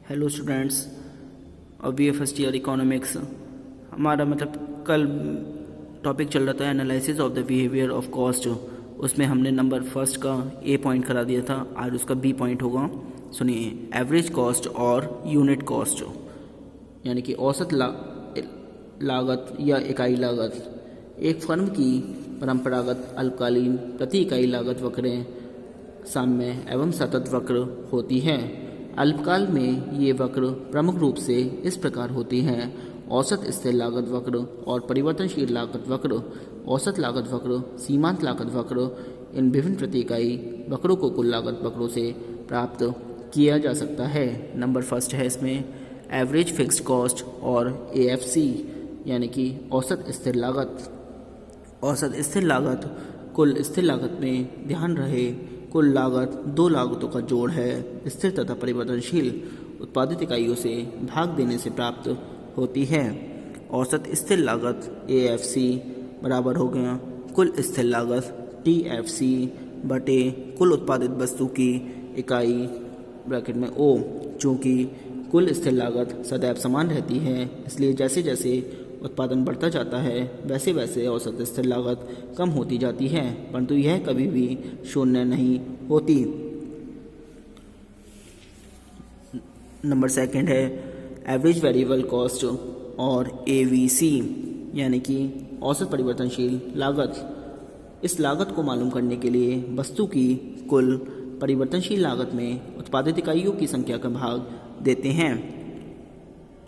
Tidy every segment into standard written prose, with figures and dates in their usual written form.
Hello students, अभी ये first year economics हमारा कल टॉपिक चल रहा था analysis of the behaviour of cost. उसमें हमने नंबर फर्स्ट का ए पॉइंट करा दिया था, आज उसका बी पॉइंट होगा। सुनिए, एवरेज कॉस्ट और यूनिट कॉस्ट यानी कि औसत लागत या इकाई लागत एक फर्म की परंपरागत अल्पकालीन प्रति इकाई लागत वक्रें साम्य एवं सतत वक्र होती है। अल्पकाल में ये वक्र प्रमुख रूप से इस प्रकार होती हैं: औसत स्थिर लागत वक्र और परिवर्तनशील लागत वक्र। औसत लागत वक्र, सीमांत लागत वक्र, इन विभिन्न प्रति इकाई वक्रों को कुल लागत वक्रों से प्राप्त किया जा सकता है। नंबर फर्स्ट है इसमें एवरेज फिक्स्ड कॉस्ट और AFC यानी कि औसत स्थिर लागत। औसत स्थिर लागत कुल स्थिर लागत में ध्यान रहे कुल लागत दो लागतों का जोड़ है, स्थिर तथा परिवर्तनशील उत्पादित इकाइयों से भाग देने से प्राप्त होती है। औसत स्थिर लागत AFC बराबर हो गया कुल स्थिर लागत TFC बटे कुल उत्पादित वस्तु की इकाई ब्रैकेट में O। चूँकि कुल स्थिर लागत सदैव समान रहती है, इसलिए जैसे जैसे उत्पादन बढ़ता जाता है वैसे वैसे औसत स्थिर लागत कम होती जाती है, परंतु यह कभी भी शून्य नहीं होती। नंबर सेकंड है एवरेज वेरिएबल कॉस्ट और AVC यानी कि औसत परिवर्तनशील लागत। इस लागत को मालूम करने के लिए वस्तु की कुल परिवर्तनशील लागत में उत्पादित इकाइयों की संख्या का भाग देते हैं,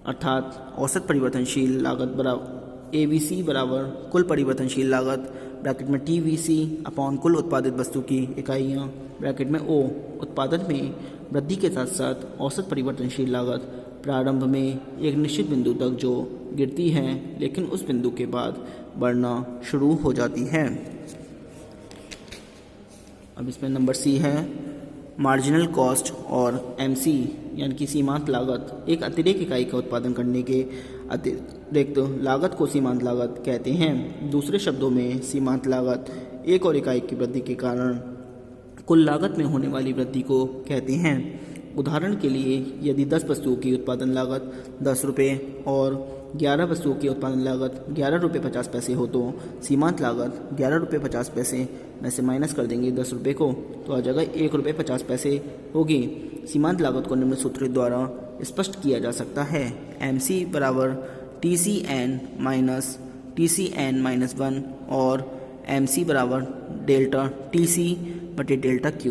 अर्थात औसत परिवर्तनशील लागत बराबर AVC बराबर कुल परिवर्तनशील लागत ब्रैकेट में TVC अपॉन कुल उत्पादित वस्तु की इकाइयाँ ब्रैकेट में O। उत्पादन में वृद्धि के साथ साथ औसत परिवर्तनशील लागत प्रारंभ में एक निश्चित बिंदु तक जो गिरती है, लेकिन उस बिंदु के बाद बढ़ना शुरू हो जाती है। अब इसमें नंबर C है मार्जिनल कॉस्ट और MC यानी कि सीमांत लागत। एक अतिरिक्त इकाई का उत्पादन करने के अतिरिक्त लागत को सीमांत लागत कहते हैं। दूसरे शब्दों में सीमांत लागत एक और इकाई की वृद्धि के कारण कुल लागत में होने वाली वृद्धि को कहते हैं। उदाहरण के लिए, यदि 10 वस्तुओं की उत्पादन लागत 10 रुपये और 11 वस्तुओं की उत्पादन लागत 11 रुपये 50 पैसे हो तो सीमांत लागत 11 रुपये 50 पैसे में से माइनस कर देंगे 10 रुपये को, तो आ जाएगा 1 रुपये 50 पैसे होगी। सीमांत लागत को निम्न सूत्र द्वारा स्पष्ट किया जा सकता है: MC बराबर TCN माइनस 1 और MC बराबर डेल्टा TC बटे डेल्टा Q।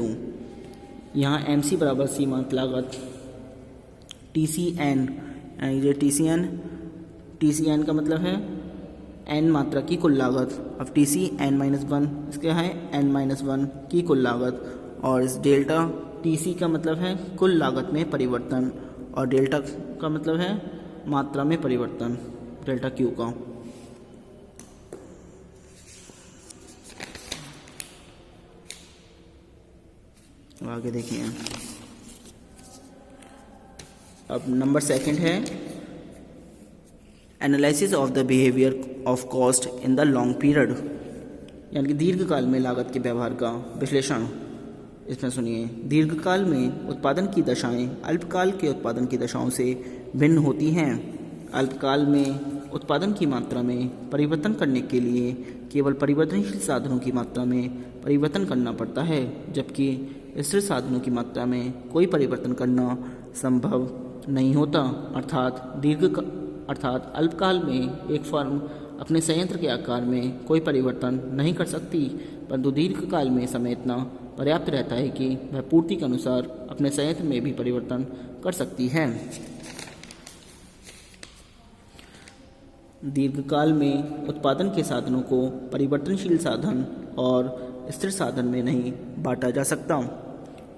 यहाँ MC बराबर सीमांत लागत TCN यानी जो TCN का मतलब है n मात्रा की कुल लागत। अब TCN माइनस 1 इसका है n माइनस 1 की कुल लागत, और इस डेल्टा TC का मतलब है कुल लागत में परिवर्तन, और डेल्टा का मतलब है मात्रा में परिवर्तन डेल्टा Q का। आगे देखिए, अब नंबर सेकंड है analysis of the behaviour of cost in the long period यानी कि दीर्घकाल में लागत के व्यवहार का विश्लेषण। इसमें सुनिए, दीर्घकाल में उत्पादन की दशाएं अल्पकाल के उत्पादन की दशाओं से भिन्न होती हैं। अल्पकाल में उत्पादन की मात्रा में परिवर्तन करने के लिए केवल परिवर्तनशील साधनों की मात्रा में परिवर्तन करना पड़ता है, जबकि स्थिर साधनों की मात्रा में कोई परिवर्तन करना संभव नहीं होता। अर्थात अल्पकाल में एक फर्म अपने संयंत्र के आकार में कोई परिवर्तन नहीं कर सकती, परंतु दीर्घकाल में समय इतना पर्याप्त रहता है कि वह पूर्ति के अनुसार अपने संयंत्र में भी परिवर्तन कर सकती है। दीर्घकाल में उत्पादन के साधनों को परिवर्तनशील साधन और स्थिर साधन में नहीं बांटा जा सकता,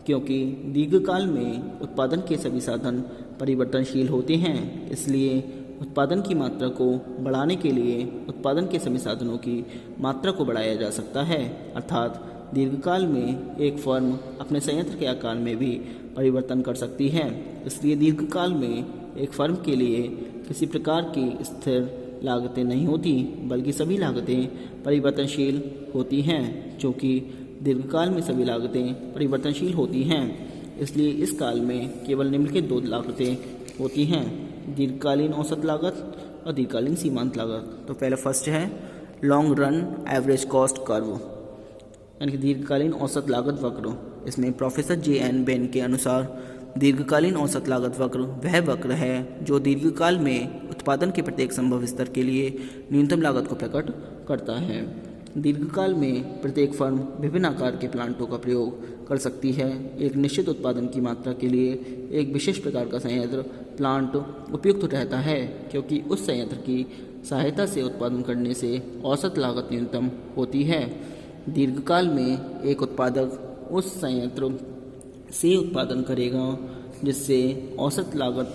क्योंकि दीर्घकाल में उत्पादन के सभी साधन परिवर्तनशील होते हैं। इसलिए उत्पादन की मात्रा को बढ़ाने के लिए उत्पादन के सभी साधनों की मात्रा को बढ़ाया जा सकता है। अर्थात दीर्घकाल में एक फर्म अपने संयंत्र के आकार में भी परिवर्तन कर सकती है। इसलिए दीर्घकाल में एक फर्म के लिए किसी प्रकार की स्थिर लागतें नहीं होती, बल्कि सभी लागतें परिवर्तनशील होती हैं। चूँकि दीर्घकाल में सभी लागतें परिवर्तनशील होती हैं, इसलिए इस काल में केवल निम्नलिखित दो लागतें होती हैं, दीर्घकालीन औसत लागत और दीर्घकालीन सीमांत लागत। तो पहला फर्स्ट है long run average cost curve, यानी कि दीर्घकालीन औसत लागत वक्र। इसमें प्रोफेसर J.N. बेन के अनुसार दीर्घकालीन औसत लागत वक्र वह वक्र है जो दीर्घकाल में उत्पादन के प्रत्येक संभव स्तर के लिए न्यूनतम लागत को प्रकट करता है। दीर्घकाल में प्रत्येक फर्म विभिन्न आकार के प्लांटों का प्रयोग कर सकती है। एक निश्चित उत्पादन की मात्रा के लिए एक विशेष प्रकार का संयंत्र प्लांट उपयुक्त रहता है, क्योंकि उस संयंत्र की सहायता से उत्पादन करने से औसत लागत न्यूनतम होती है। दीर्घकाल में एक उत्पादक उस संयंत्र से उत्पादन करेगा जिससे औसत लागत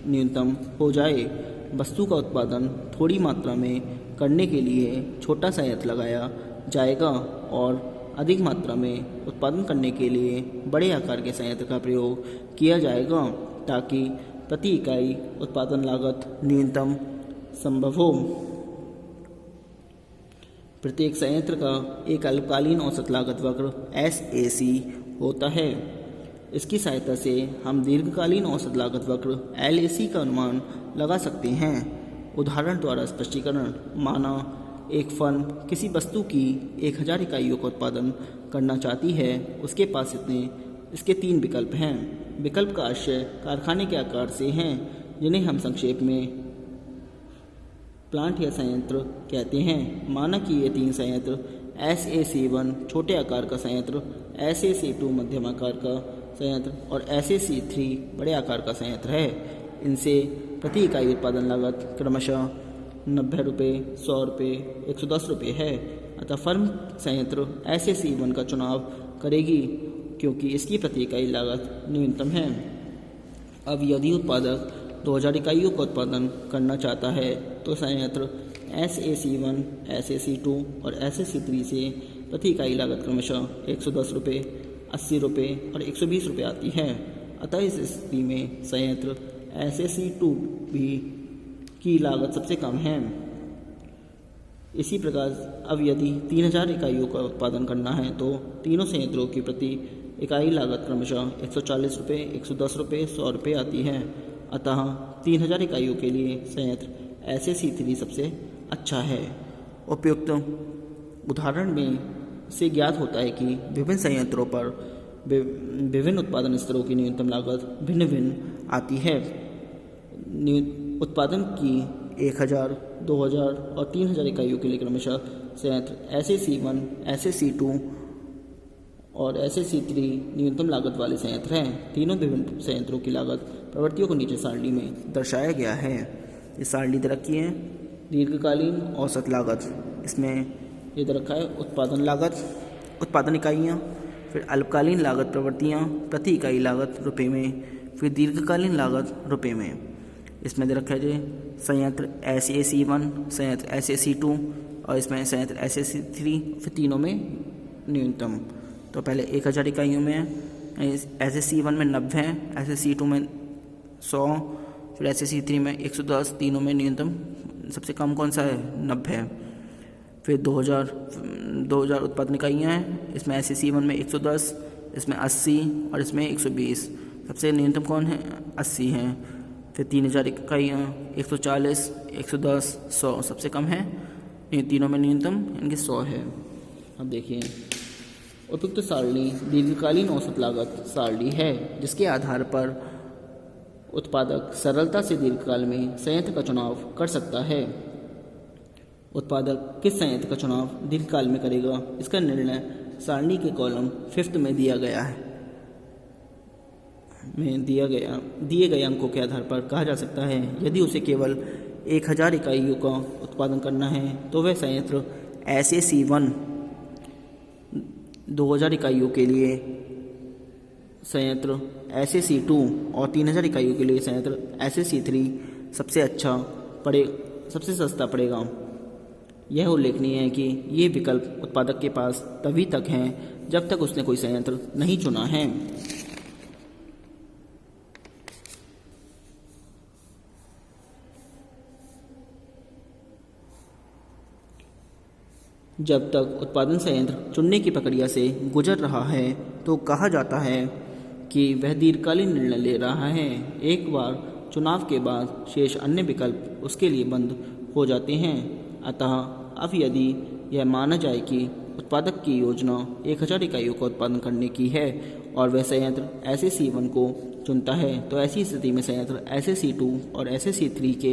न्यूनतम हो जाए। वस्तु का उत्पादन थोड़ी मात्रा में करने के लिए छोटा संयंत्र लगाया जाएगा और अधिक मात्रा में उत्पादन करने के लिए बड़े आकार के संयंत्र का प्रयोग किया जाएगा, ताकि प्रति इकाई उत्पादन लागत न्यूनतम संभव हो। प्रत्येक संयंत्र का एक अल्पकालीन औसत लागत वक्र SAC होता है। इसकी सहायता से हम दीर्घकालीन औसत लागत वक्र LAC का अनुमान लगा सकते हैं। उदाहरण द्वारा स्पष्टीकरण, माना एक फर्म किसी वस्तु की 1000 इकाइयों का उत्पादन करना चाहती है। उसके पास इसके 3 विकल्प हैं। विकल्प का आशय कारखाने के आकार से हैं, जिन्हें हम संक्षेप में प्लांट या संयंत्र कहते हैं। माना कि ये 3 संयंत्र SAC1 छोटे आकार का संयंत्र, SAC2 मध्यम आकार का संयंत्र और SAC3 बड़े आकार का संयंत्र है। इनसे प्रति इकाई उत्पादन लागत क्रमशः 90 रुपये, 100 रुपये, 110 रुपये है। अतः फर्म संयंत्र SAC1 का चुनाव करेगी, क्योंकि इसकी प्रति इकाई लागत न्यूनतम है। अब यदि उत्पादक 2000 इकाइयों का उत्पादन करना चाहता है तो संयंत्र SAC1, SAC2 और SAC3 से प्रति इकाई लागत क्रमशः 110 रुपये, 80 रुपये और 120 रुपये आती है। अतः इस स्थिति में संयंत्र SAC2 भी की लागत सबसे कम है। इसी प्रकार अब यदि 3000 इकाइयों का उत्पादन करना है तो तीनों संयंत्रों की प्रति इकाई लागत क्रमशः 140 रुपये, 110 रुपये, 100 रुपये आती है। अतः 3000 इकाइयों के लिए संयंत्र SAC3 सबसे अच्छा है। उपयुक्त उदाहरण में से ज्ञात होता है कि विभिन्न संयंत्रों पर विभिन्न उत्पादन स्तरों की न्यूनतम लागत भिन्न भिन्न आती है। उत्पादन की 1000, 2000 और 3000 इकाइयों के लिए क्रमशः संयंत्र SAC1, SAC2 और SAC3 न्यूनतम लागत वाले संयंत्र हैं। तीनों विभिन्न संयंत्रों की लागत प्रवृत्तियों को नीचे सारणी में दर्शाया गया है। ये सारणी दे रखी है। दीर्घकालीन औसत लागत, इसमें ये दे रखा है उत्पादन लागत, उत्पादन इकाइयाँ, फिर अल्पकालीन लागत प्रवृत्तियाँ, प्रति इकाई लागत रुपये में, फिर दीर्घकालीन लागत रुपये में। इसमें दे रखा है जी संयंत्र SAC1, संयंत्र SAC2 और इसमें संयंत्र SAC3, फिर तीनों में न्यूनतम। तो पहले 1000 इकाइयों में SAC1 में 90 है, SAC2 में 100, फिर SAC3 में 110, तीनों में न्यूनतम सबसे कम कौन सा है? 90 है। फिर 2000 उत्पादन इकाइयाँ हैं। इसमें SAC1 में 110, इसमें 80 और इसमें 120। सबसे न्यूनतम कौन है? 80 है। फिर 3000 इकाइयाँ 140, 110, 100 सबसे कम है। इन तीनों में न्यूनतम इनकी 100 है। अब देखिए उपयुक्त सारणी दीर्घकालीन औसत लागत सारणी है, जिसके आधार पर उत्पादक सरलता से दीर्घकाल में संयंत्र का चुनाव कर सकता है। उत्पादक किस संयंत्र का चुनाव दीर्घकाल में करेगा, इसका निर्णय सारणी के कॉलम 5 में दिया गया है। दिए गए अंकों के आधार पर कहा जा सकता है। यदि उसे केवल 1000 इकाइयों का उत्पादन करना है तो वह संयंत्र SAC1 2000 इकाइयों के लिए संयंत्र SAC2 और 3000 इकाइयों के लिए संयंत्र SAC3 सबसे सस्ता पड़ेगा। यह उल्लेखनीय है कि ये विकल्प उत्पादक के पास तभी तक हैं जब तक उसने कोई संयंत्र नहीं चुना है। जब तक उत्पादन संयंत्र चुनने की प्रक्रिया से गुजर रहा है तो कहा जाता है कि वह दीर्घकालीन निर्णय ले रहा है। एक बार चुनाव के बाद शेष अन्य विकल्प उसके लिए बंद हो जाते हैं। अतः अब यदि यह माना जाए कि उत्पादक की योजना 1000 इकाइयों का उत्पादन करने की है और वह संयंत्र SAC1 को चुनता है, तो ऐसी स्थिति में संयंत्र SAC2 और SAC3 के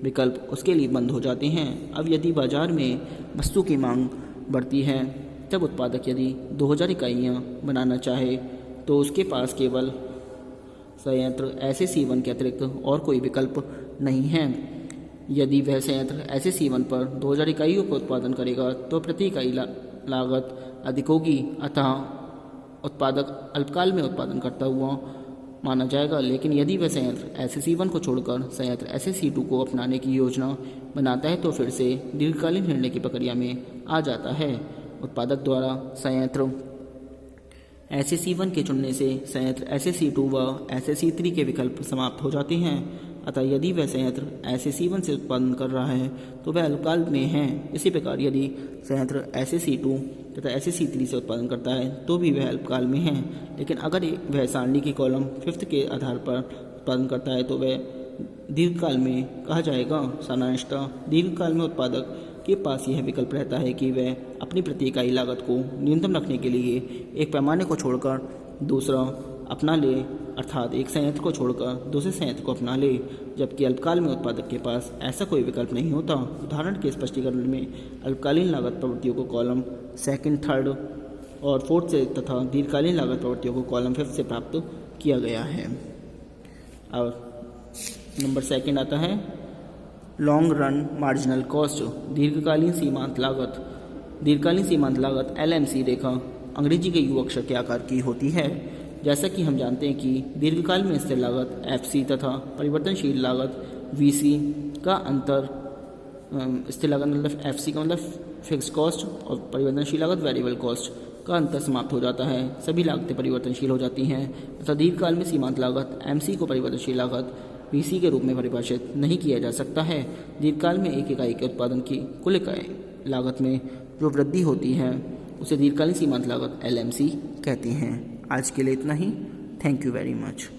विकल्प उसके लिए बंद हो जाते हैं। अब यदि बाजार में वस्तु की मांग बढ़ती है, तब उत्पादक यदि 2000 इकाइयाँ बनाना चाहे तो उसके पास केवल संयंत्र SAC1 के अतिरिक्त और कोई विकल्प नहीं है। यदि वह संयंत्र SAC1 पर 2000 इकाइयों का उत्पादन करेगा तो प्रति इकाई लागत अधिक होगी, अतः उत्पादक अल्पकाल में उत्पादन करता हुआ माना जाएगा। लेकिन यदि वह संयंत्र SAC1 को छोड़कर संयंत्र SAC2 को अपनाने की योजना बनाता है तो फिर से दीर्घकालीन निर्णय की प्रक्रिया में आ जाता है। उत्पादक द्वारा संयंत्र SAC1 के चुनने से संयंत्र SAC2 व SAC3 के विकल्प समाप्त हो जाते हैं। अतः यदि वह संयंत्र SAC1 से उत्पादन कर रहा है तो वह अल्पकाल में है। इसी प्रकार यदि संयंत्र SAC2 तथा SAC3 से उत्पादन करता है तो भी वह अल्पकाल में है। लेकिन अगर वह सारणी की कॉलम 5 के आधार पर उत्पादन करता है तो वह दीर्घकाल में कहा जाएगा। सारांशतः दीर्घकाल में उत्पादक के पास यह विकल्प रहता है कि वह अपनी प्रति इकाई लागत को न्यूनतम रखने के लिए एक पैमाने को छोड़कर दूसरा अपना ले, अर्थात एक संयंत्र को छोड़कर दूसरे संयंत्र को अपना ले, जबकि अल्पकाल में उत्पादक के पास ऐसा कोई विकल्प नहीं होता। उदाहरण के स्पष्टीकरण में अल्पकालीन लागत प्रवृत्तियों को कॉलम 2, 3 और 4 से तथा दीर्घकालीन लागत प्रवृत्तियों को कॉलम 5 से प्राप्त किया गया है। और नंबर 2 आता है लॉन्ग रन मार्जिनल कॉस्ट, दीर्घकालीन सीमांत लागत। दीर्घकालीन सीमांत लागत LMC रेखा अंग्रेजी के U अक्षर के आकार की होती है। जैसा कि हम जानते हैं कि दीर्घकाल में स्थिर लागत FC तथा परिवर्तनशील लागत VC का अंतर, स्थिर लागत मतलब FC का मतलब फिक्स कॉस्ट और परिवर्तनशील लागत वेरिएबल कॉस्ट का अंतर समाप्त हो जाता है। सभी लागतें परिवर्तनशील हो जाती हैं तथा दीर्घकाल में सीमांत लागत MC को परिवर्तनशील लागत VC के रूप में परिभाषित नहीं किया जा सकता है। दीर्घकाल में एक इकाई के उत्पादन की कुल इकाई लागत में जो वृद्धि होती है उसे दीर्घकालीन सीमांत लागत LMC कहते हैं। आज के लिए इतना ही। Thank you very much.